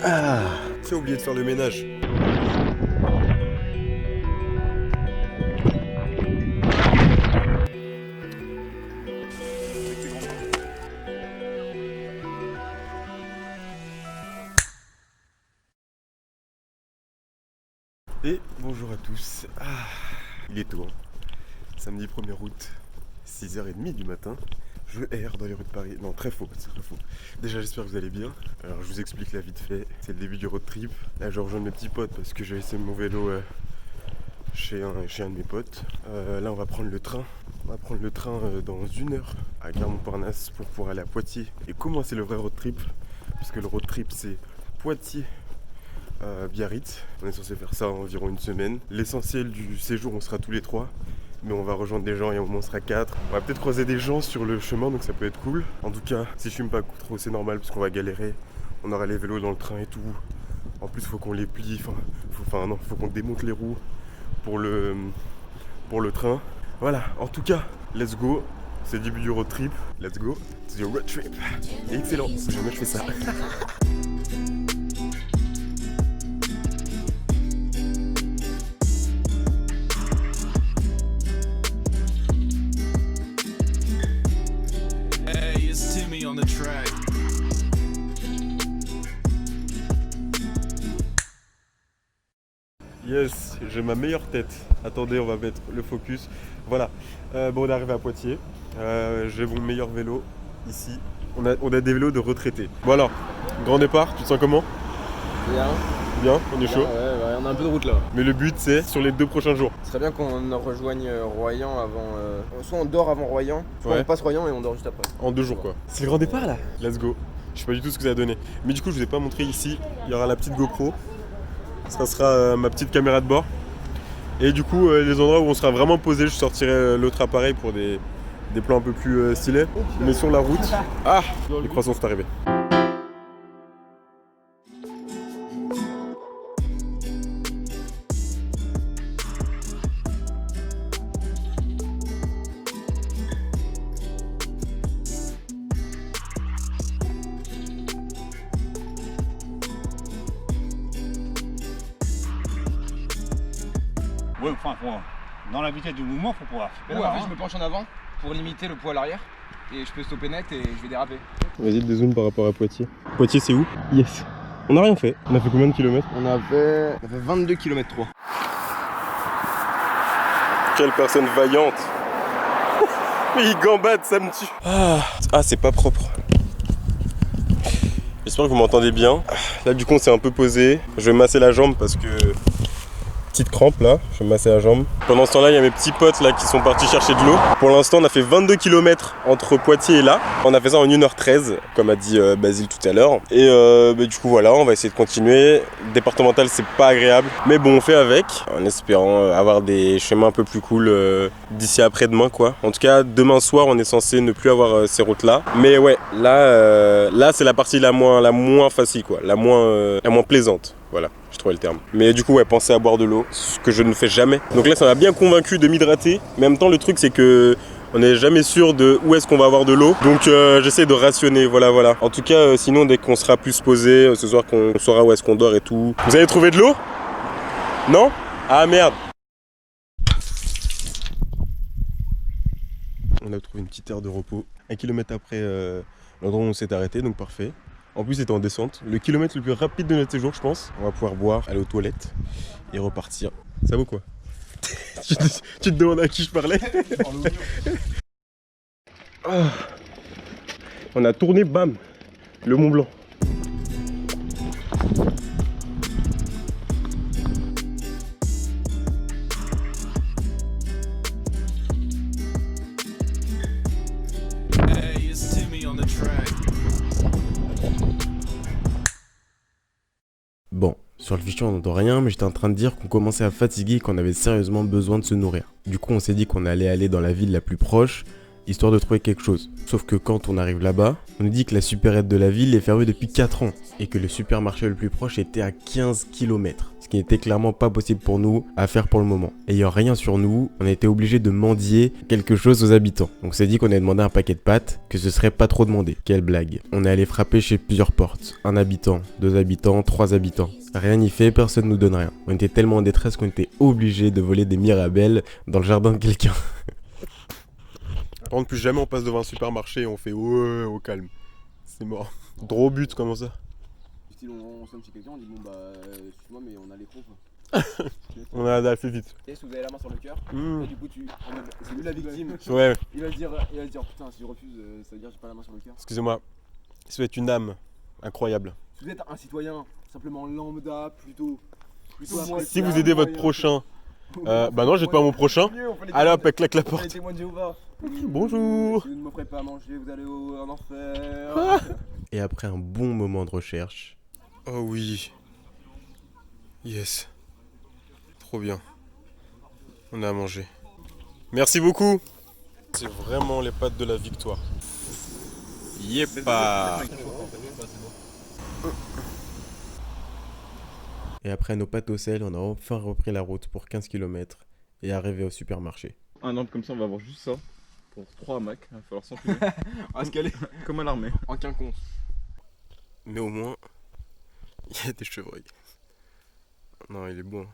Ah, j'ai oublié de faire le ménage. Et bonjour à tous. Il est tôt, hein. Samedi 1er août, 6h30 du matin. Je erre dans les rues de Paris. Non, très faux, c'est très faux. Déjà, j'espère que vous allez bien. Alors, je vous explique la vite fait. C'est le début du road trip. Là, je rejoins mes petits potes parce que j'ai laissé mon vélo chez un de mes potes. Là, on va prendre le train. On va prendre le train dans 1 heure à Gare Montparnasse pour pouvoir aller à Poitiers. Et commencer le vrai road trip. Parce que le road trip, c'est Poitiers. Biarritz. On est censé faire ça environ 1 semaine. L'essentiel du séjour, on sera tous les 3. Mais on va rejoindre des gens et au moment on sera 4. On va peut-être croiser des gens sur le chemin, donc ça peut être cool. En tout cas, si je fume pas trop, c'est normal parce qu'on va galérer. On aura les vélos dans le train et tout. En plus, faut qu'on les plie. Faut qu'on démonte les roues pour le train. Voilà, en tout cas, let's go. C'est le début du road trip. Let's go. C'est le road trip. Et excellent. Jamais je fais ça. On the track. Yes, j'ai ma meilleure tête. Attendez, on va mettre le focus. Voilà. Bon, on est arrivé à Poitiers. J'ai mon meilleur vélo ici. On a des vélos de retraités. Bon alors, grand départ, tu te sens comment? Bien. Bien, on est chaud. Ouais, on a un peu de route là. Mais le but c'est sur les 2 prochains jours. Ce serait bien qu'on rejoigne Royan avant. Soit on dort avant Royan, soit on passe Royan et on dort juste après. En 2 jours quoi. C'est le grand départ là. Let's go. Je sais pas du tout ce que ça a donné. Mais du coup, je vous ai pas montré ici. Il y aura la petite GoPro. Ça sera ma petite caméra de bord. Et du coup, les endroits où on sera vraiment posé, je sortirai l'autre appareil pour des plans un peu plus stylés. Mais sur la route. Ah, les croissants sont arrivés. Ouais, enfin, dans la vitesse du mouvement, faut pouvoir. Mais non, en fait, je me penche en avant pour limiter le poids à l'arrière et je peux stopper net et je vais déraper. Vas-y, le dézoom par rapport à Poitiers. Poitiers, c'est où? Yes. On n'a rien fait. On a fait combien de kilomètres? On a fait 22 km 3. Quelle personne vaillante. Mais il gambade, ça me tue. Ah, c'est pas propre. J'espère que vous m'entendez bien. Là, du coup, on s'est un peu posé. Je vais masser la jambe parce que... Petite crampe là, je vais me masser la jambe. Pendant ce temps là, il y a mes petits potes là qui sont partis chercher de l'eau. Pour l'instant, on a fait 22 km entre Poitiers et là. On a fait ça en 1h13, comme a dit Basile tout à l'heure. Et du coup voilà, on va essayer de continuer. Départemental, c'est pas agréable, mais bon, on fait avec, en espérant avoir des chemins un peu plus cool d'ici après-demain quoi. En tout cas, demain soir, on est censé ne plus avoir ces routes là. Mais ouais, là c'est la partie la moins facile quoi, la moins plaisante. Voilà, j'ai trouvé le terme. Mais du coup, ouais, pensez à boire de l'eau, ce que je ne fais jamais. Donc là, ça m'a bien convaincu de m'hydrater. Mais en même temps, le truc, c'est que on n'est jamais sûr de où est-ce qu'on va avoir de l'eau. Donc j'essaie de rationner, voilà. En tout cas, sinon, dès qu'on sera plus posé, ce soir qu'on saura où est-ce qu'on dort et tout. Vous avez trouvé de l'eau? Non? Ah merde! On a trouvé une petite aire de repos. 1 kilomètre après l'endroit où on s'est arrêté, donc parfait. En plus, c'était en descente. Le kilomètre le plus rapide de notre séjour, je pense. On va pouvoir boire, aller aux toilettes et repartir. Ça vaut quoi? Tu te demandes à qui je parlais? On a tourné, bam, le Mont Blanc. Hey, it's Timmy on the track. Bon, sur le fichier on n'entend rien, mais j'étais en train de dire qu'on commençait à fatiguer et qu'on avait sérieusement besoin de se nourrir. Du coup on s'est dit qu'on allait aller dans la ville la plus proche, histoire de trouver quelque chose. Sauf que quand on arrive là-bas, on nous dit que la supérette de la ville est fermée depuis 4 ans, et que le supermarché le plus proche était à 15 km. Ce qui n'était clairement pas possible pour nous à faire pour le moment. Ayant rien sur nous, on a été obligé de mendier quelque chose aux habitants. Donc on s'est dit qu'on allait demander un paquet de pâtes, que ce serait pas trop demandé. Quelle blague. On est allé frapper chez plusieurs portes. 1 habitant, 2 habitants, 3 habitants. Rien n'y fait, personne nous donne rien. On était tellement en détresse qu'on était obligé de voler des mirabelles dans le jardin de quelqu'un. Par contre, plus jamais on passe devant un supermarché et on fait ouais, au calme. C'est mort. Gros but, comment ça? Style, on sonne chez quelqu'un, on dit bon bah, excuse-moi, mais on a l'écran quoi. On a fait vite. Et si vous avez la main sur le cœur, Mmh. et du coup, c'est lui la victime. Ouais, Il va se dire putain, si je refuse, ça veut dire que j'ai pas la main sur le cœur. excusez-moi. Si vous êtes une âme incroyable. Si vous êtes un citoyen, simplement lambda, plutôt Si vous aidez votre prochain, bah non, j'aide pas mon prochain. Allez hop, elle claque la On fait les porte. témoins de Jéhovah. Bonjour. Si vous ne m'offrez pas à manger, vous allez en enfer. Et après un bon moment de recherche, Oh oui. Yes. Trop bien. On a à manger. Merci beaucoup. C'est vraiment les pâtes de la victoire. Yépa. et après nos pâtes au sel, on a enfin repris la route pour 15 km et arrivé au supermarché. Un arbre comme ça, on va avoir juste ça. Pour 3 hamacs, il va falloir s'enfiler. On va se caler Comme à l'armée. en quinconce. Mais au moins, il y a des chevreuils. Non, il est bon.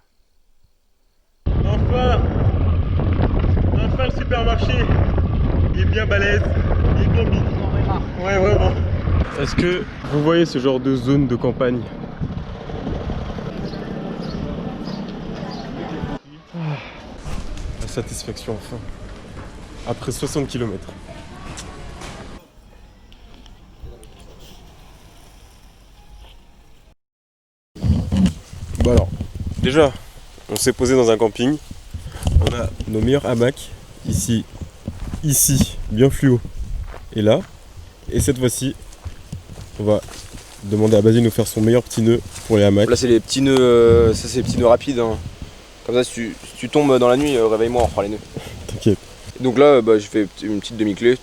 Enfin le supermarché. Il est bien balèze. Il est bien big. Ouais, vraiment. Est-ce que vous voyez ce genre de zone de campagne? La satisfaction enfin. Après 60 km. Bon alors, déjà, on s'est posé dans un camping. On a nos meilleurs hamacs ici, bien fluo, et là. Et cette fois-ci, on va demander à Basile de nous faire son meilleur petit nœud pour les hamacs. Là, c'est les petits nœuds, ça c'est les petits nœuds rapides. Hein. Comme ça, si tu tombes dans la nuit, réveille-moi, on fera les nœuds. T'inquiète. Donc là, bah, j'ai fait une petite demi-clé.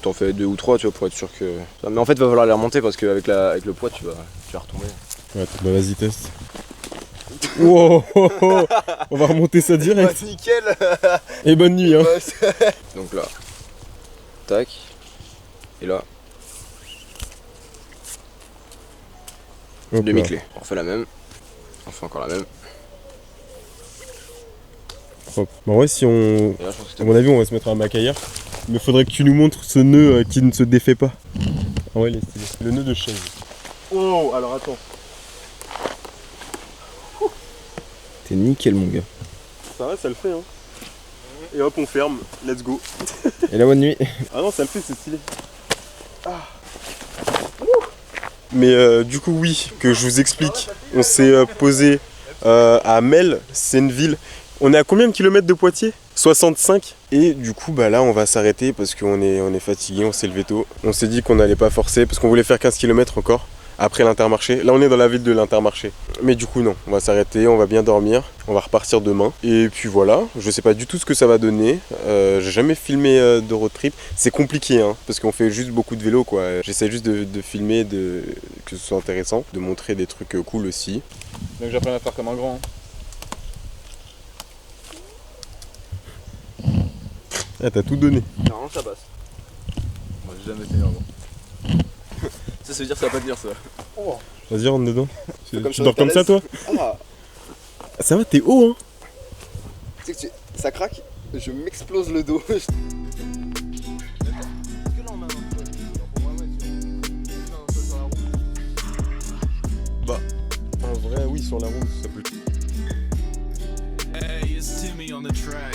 T'en fais 2 ou 3, tu vois, pour être sûr que. Mais en fait, il va falloir les remonter parce qu'avec le poids, tu vas retomber. Ouais, bah vas-y, teste. Wow, on va remonter ça direct. Nickel. Et bonne nuit, hein. Donc là, tac, et là, Hop là. demi-clé. On refait la même, on fait encore la même. Hop. Bah ouais, si on... Et là, je pense que À mon avis, on va se mettre un hamac ailleurs. Mais faudrait que tu nous montres ce nœud qui ne se défait pas. Ah ouais, il est stylé. Le nœud de chaise. Oh, alors attends. t'es nickel, mon gars. Ça va, ça le fait, hein. Et hop, on ferme. Let's go. Et la bonne nuit. Ah non, ça le fait, c'est stylé. Mais du coup, oui, que je vous explique. On s'est posé à Mel, c'est une ville. On est à combien de kilomètres de Poitiers? 65. Et du coup, bah là, on va s'arrêter parce qu'on est fatigué, on s'est levé tôt. On s'est dit qu'on n'allait pas forcer parce qu'on voulait faire 15 km encore après l'Intermarché. Là, on est dans la ville de l'Intermarché. Mais du coup, non, on va s'arrêter, on va bien dormir. On va repartir demain. Et puis voilà, je sais pas du tout ce que ça va donner. J'ai jamais filmé de road trip. C'est compliqué, hein, parce qu'on fait juste beaucoup de vélo, quoi. J'essaie juste de filmer, que ce soit intéressant, de montrer des trucs cool aussi. Donc j'apprends à faire comme un grand. Hein. Ah, t'as tout donné. Non, ça passe. Moi j'ai jamais tenu avant. Ça veut dire que ça va pas tenir, ça. Vas-y, rentre dedans. Comme Tu sur dors comme ça, toi? Ah, Ça va, t'es haut, hein? tu sais que ça craque, je m'explose le dos. Bah, en vrai, oui, sur la route, ça peut. Hey, it's Timmy on the track.